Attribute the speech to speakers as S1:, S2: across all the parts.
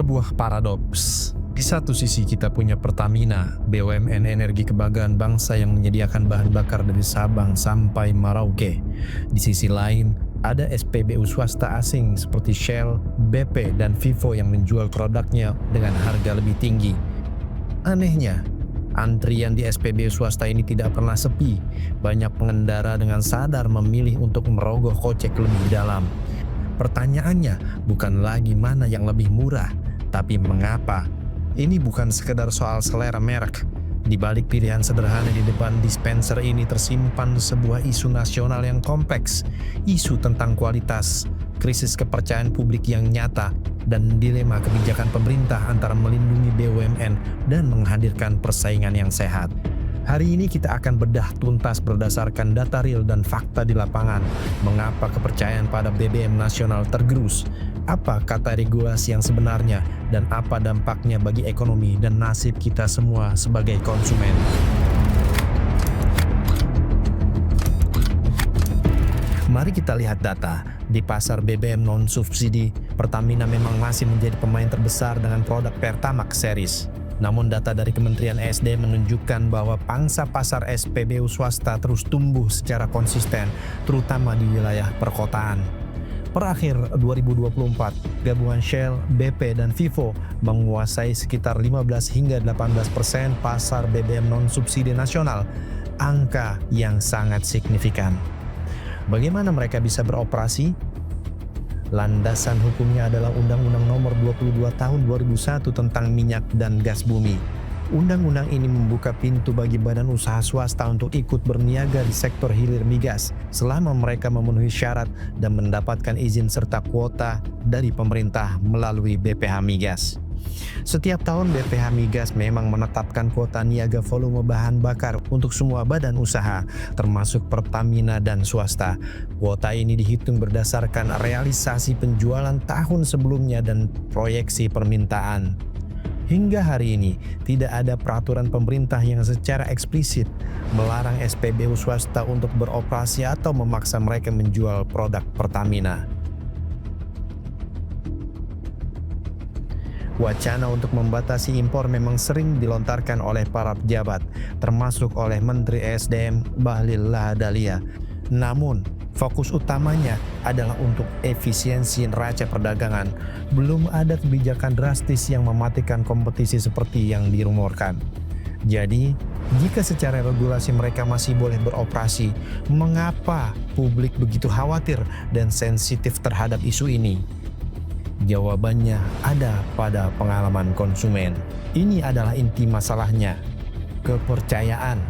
S1: sebuah paradoks. Di satu sisi kita punya Pertamina, BUMN energi kebanggaan bangsa yang menyediakan bahan bakar dari Sabang sampai Merauke. Di sisi lain, ada SPBU swasta asing seperti Shell, BP, dan Vivo yang menjual produknya dengan harga lebih tinggi. Anehnya, antrian di SPBU swasta ini tidak pernah sepi. Banyak pengendara dengan sadar memilih untuk merogoh kocek lebih dalam. Pertanyaannya bukan lagi mana yang lebih murah, tapi mengapa. Ini bukan sekedar soal selera merek. Di balik pilihan sederhana di depan dispenser ini tersimpan sebuah isu nasional yang kompleks, isu tentang kualitas, krisis kepercayaan publik yang nyata, dan dilema kebijakan pemerintah antara melindungi BUMN dan menghadirkan persaingan yang sehat. Hari ini kita akan bedah tuntas berdasarkan data real dan fakta di lapangan. Mengapa kepercayaan pada BBM nasional tergerus? Apa kata regulasi yang sebenarnya? Dan apa dampaknya bagi ekonomi dan nasib kita semua sebagai konsumen? Mari kita lihat data. Di pasar BBM non-subsidi, Pertamina memang masih menjadi pemain terbesar dengan produk Pertamax series. Namun data dari Kementerian ESDM menunjukkan bahwa pangsa pasar SPBU swasta terus tumbuh secara konsisten, terutama di wilayah perkotaan. Per akhir 2024, gabungan Shell, BP, dan Vivo menguasai sekitar 15 hingga 18% pasar BBM non-subsidi nasional, angka yang sangat signifikan. Bagaimana mereka bisa beroperasi? Landasan hukumnya adalah Undang-Undang Nomor 22 Tahun 2001 tentang minyak dan gas bumi. Undang-undang ini membuka pintu bagi badan usaha swasta untuk ikut berniaga di sektor hilir migas selama mereka memenuhi syarat dan mendapatkan izin serta kuota dari pemerintah melalui BPH Migas. Setiap tahun BPH Migas memang menetapkan kuota niaga volume bahan bakar untuk semua badan usaha, termasuk Pertamina dan swasta. Kuota ini dihitung berdasarkan realisasi penjualan tahun sebelumnya dan proyeksi permintaan. Hingga hari ini, tidak ada peraturan pemerintah yang secara eksplisit melarang SPBU swasta untuk beroperasi atau memaksa mereka menjual produk Pertamina. Wacana untuk membatasi impor memang sering dilontarkan oleh para pejabat, termasuk oleh Menteri ESDM Bahlil Lahadalia. Namun, fokus utamanya adalah untuk efisiensi neraca perdagangan. Belum ada kebijakan drastis yang mematikan kompetisi seperti yang dirumorkan. Jadi, jika secara regulasi mereka masih boleh beroperasi, mengapa publik begitu khawatir dan sensitif terhadap isu ini? Jawabannya ada pada pengalaman konsumen. Ini adalah inti masalahnya, kepercayaan.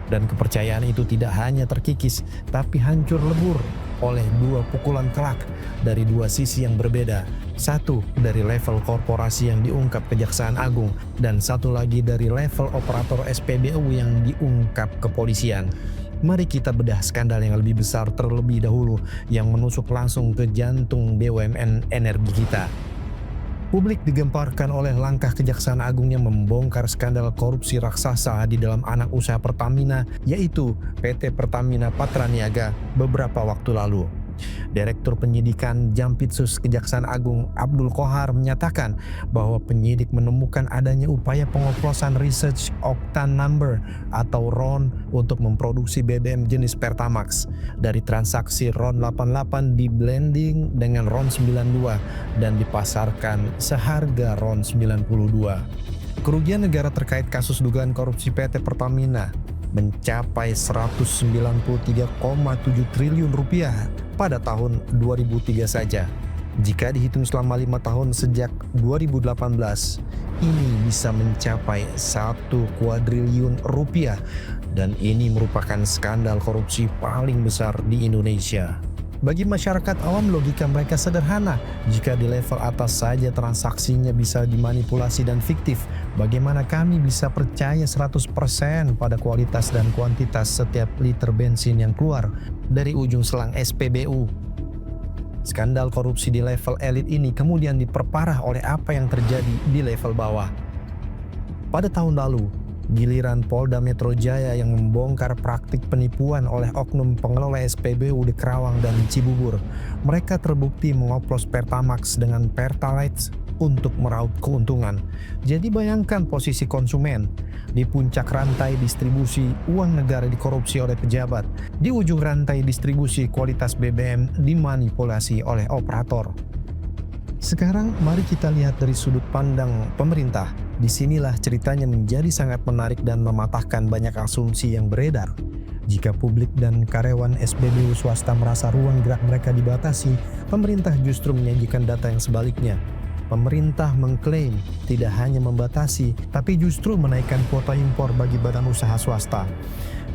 S1: Dan kepercayaan itu tidak hanya terkikis, tapi hancur lebur oleh dua pukulan kelak dari dua sisi yang berbeda. Satu dari level korporasi yang diungkap Kejaksaan Agung, dan satu lagi dari level operator SPBU yang diungkap kepolisian. Mari kita bedah skandal yang lebih besar terlebih dahulu yang menusuk langsung ke jantung BUMN energi kita. Publik digemparkan oleh langkah Kejaksaan Agung yang membongkar skandal korupsi raksasa di dalam anak usaha Pertamina, yaitu PT Pertamina Patraniaga beberapa waktu lalu. Direktur Penyidikan Jampitsus Kejaksaan Agung Abdul Qohar menyatakan bahwa penyidik menemukan adanya upaya pengoplosan Research Octane Number atau RON untuk memproduksi BBM jenis Pertamax. Dari transaksi RON 88 di blending dengan RON 92 dan dipasarkan seharga RON 92. Kerugian negara terkait kasus dugaan korupsi PT Pertamina mencapai 193,7 triliun rupiah pada tahun 2003 saja. Jika dihitung selama 5 tahun sejak 2018, ini bisa mencapai 1 kuadriliun rupiah, dan ini merupakan skandal korupsi paling besar di Indonesia. Bagi masyarakat awam, logika mereka sederhana. Jika di level atas saja transaksinya bisa dimanipulasi dan fiktif, bagaimana kami bisa percaya 100% pada kualitas dan kuantitas setiap liter bensin yang keluar dari ujung selang SPBU? Skandal korupsi di level elit ini kemudian diperparah oleh apa yang terjadi di level bawah. Pada tahun lalu, giliran Polda Metro Jaya yang membongkar praktik penipuan oleh oknum pengelola SPBU di Kerawang dan Cibubur. Mereka terbukti mengoplos Pertamax dengan Pertalite untuk meraup keuntungan. Jadi bayangkan posisi konsumen. Di puncak rantai distribusi, uang negara dikorupsi oleh pejabat. Di ujung rantai distribusi, kualitas BBM dimanipulasi oleh operator. Sekarang mari kita lihat dari sudut pandang pemerintah. Disinilah ceritanya menjadi sangat menarik dan mematahkan banyak asumsi yang beredar. Jika publik dan karyawan SPBU swasta merasa ruang gerak mereka dibatasi, pemerintah justru menyajikan data yang sebaliknya. Pemerintah mengklaim tidak hanya membatasi, tapi justru menaikkan kuota impor bagi badan usaha swasta.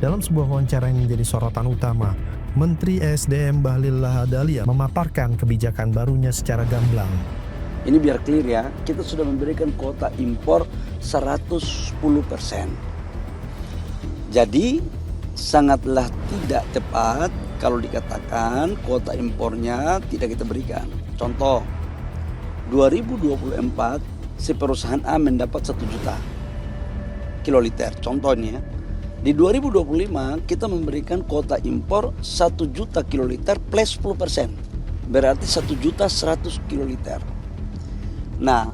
S1: Dalam sebuah wawancara yang menjadi sorotan utama, Menteri ESDM Bahlil Lahadalia memaparkan kebijakan barunya secara gamblang.
S2: Ini biar clear ya, kita sudah memberikan kuota impor 110%. Jadi sangatlah tidak tepat kalau dikatakan kuota impornya tidak kita berikan. Contoh, 2024 si perusahaan A mendapat 1 juta kiloliter. Contohnya, di 2025 kita memberikan kuota impor 1 juta kiloliter plus 10%. Berarti 1.100.000 kiloliter. Nah,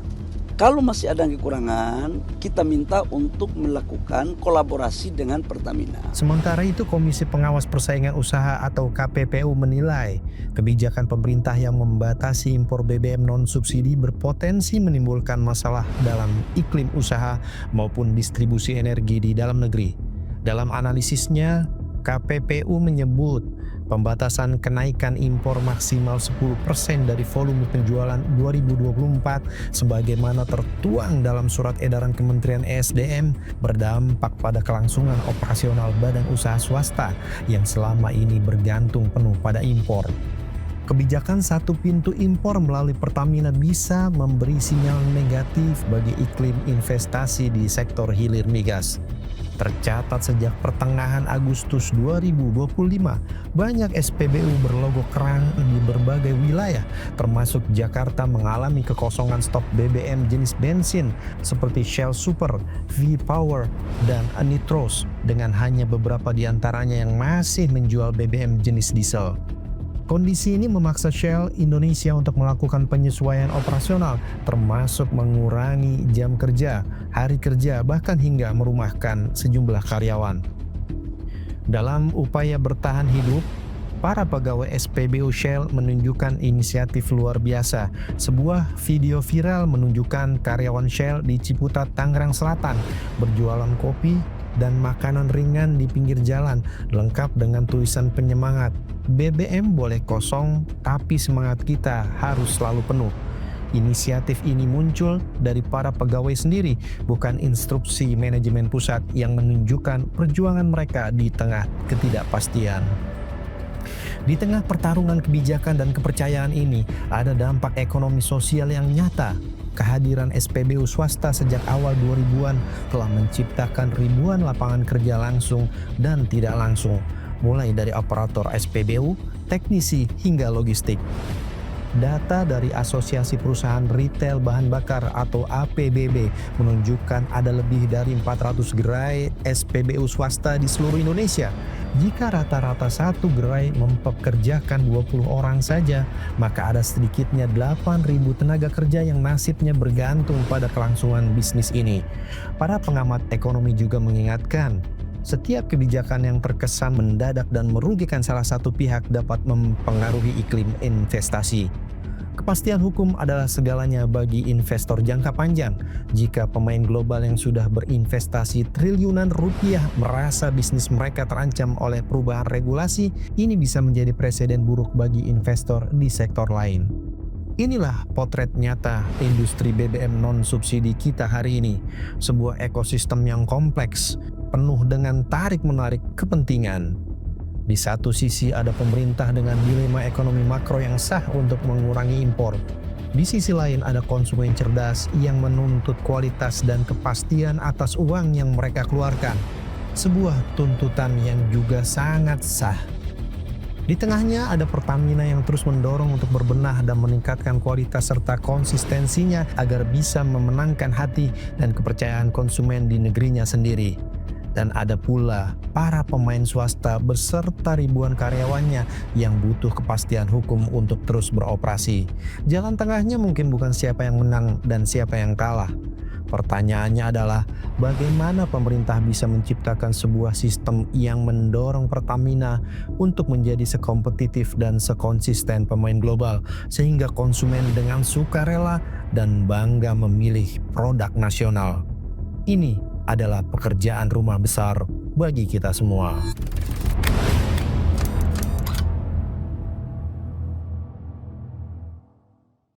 S2: kalau masih ada kekurangan, kita minta untuk melakukan kolaborasi dengan Pertamina.
S1: Sementara itu, Komisi Pengawas Persaingan Usaha atau KPPU menilai kebijakan pemerintah yang membatasi impor BBM non-subsidi berpotensi menimbulkan masalah dalam iklim usaha maupun distribusi energi di dalam negeri. Dalam analisisnya, KPPU menyebut pembatasan kenaikan impor maksimal 10% dari volume penjualan 2024 sebagaimana tertuang dalam surat edaran Kementerian ESDM berdampak pada kelangsungan operasional badan usaha swasta yang selama ini bergantung penuh pada impor. Kebijakan satu pintu impor melalui Pertamina bisa memberi sinyal negatif bagi iklim investasi di sektor hilir migas. Tercatat sejak pertengahan Agustus 2025, banyak SPBU berlogo kerang di berbagai wilayah, termasuk Jakarta mengalami kekosongan stok BBM jenis bensin seperti Shell Super, V-Power, dan Nitros, dengan hanya beberapa di antaranya yang masih menjual BBM jenis diesel. Kondisi ini memaksa Shell Indonesia untuk melakukan penyesuaian operasional, termasuk mengurangi jam kerja, hari kerja, bahkan hingga merumahkan sejumlah karyawan. Dalam upaya bertahan hidup, para pegawai SPBU Shell menunjukkan inisiatif luar biasa. Sebuah video viral menunjukkan karyawan Shell di Ciputat, Tangerang Selatan berjualan kopi dan makanan ringan di pinggir jalan, lengkap dengan tulisan penyemangat. BBM boleh kosong, tapi semangat kita harus selalu penuh. Inisiatif ini muncul dari para pegawai sendiri, bukan instruksi manajemen pusat yang menunjukkan perjuangan mereka di tengah ketidakpastian. Di tengah pertarungan kebijakan dan kepercayaan ini, ada dampak ekonomi sosial yang nyata. Kehadiran SPBU swasta sejak awal 2000-an telah menciptakan ribuan lapangan kerja langsung dan tidak langsung, mulai dari operator SPBU, teknisi, hingga logistik. Data dari Asosiasi Perusahaan Retail Bahan Bakar atau APBB menunjukkan ada lebih dari 400 gerai SPBU swasta di seluruh Indonesia. Jika rata-rata satu gerai mempekerjakan 20 orang saja, maka ada sedikitnya 8.000 tenaga kerja yang nasibnya bergantung pada kelangsungan bisnis ini. Para pengamat ekonomi juga mengingatkan, setiap kebijakan yang terkesan mendadak dan merugikan salah satu pihak dapat mempengaruhi iklim investasi. Kepastian hukum adalah segalanya bagi investor jangka panjang. Jika pemain global yang sudah berinvestasi triliunan rupiah merasa bisnis mereka terancam oleh perubahan regulasi, ini bisa menjadi presiden buruk bagi investor di sektor lain. Inilah potret nyata industri BBM non-subsidi kita hari ini. Sebuah ekosistem yang kompleks, penuh dengan tarik-menarik kepentingan. Di satu sisi ada pemerintah dengan dilema ekonomi makro yang sah untuk mengurangi impor. Di sisi lain ada konsumen cerdas yang menuntut kualitas dan kepastian atas uang yang mereka keluarkan. Sebuah tuntutan yang juga sangat sah. Di tengahnya ada Pertamina yang terus mendorong untuk berbenah dan meningkatkan kualitas serta konsistensinya agar bisa memenangkan hati dan kepercayaan konsumen di negerinya sendiri. Dan ada pula para pemain swasta beserta ribuan karyawannya yang butuh kepastian hukum untuk terus beroperasi. Jalan tengahnya mungkin bukan siapa yang menang dan siapa yang kalah. Pertanyaannya adalah bagaimana pemerintah bisa menciptakan sebuah sistem yang mendorong Pertamina untuk menjadi sekompetitif dan sekonsisten pemain global sehingga konsumen dengan sukarela dan bangga memilih produk nasional. Ini adalah pekerjaan rumah besar bagi kita semua.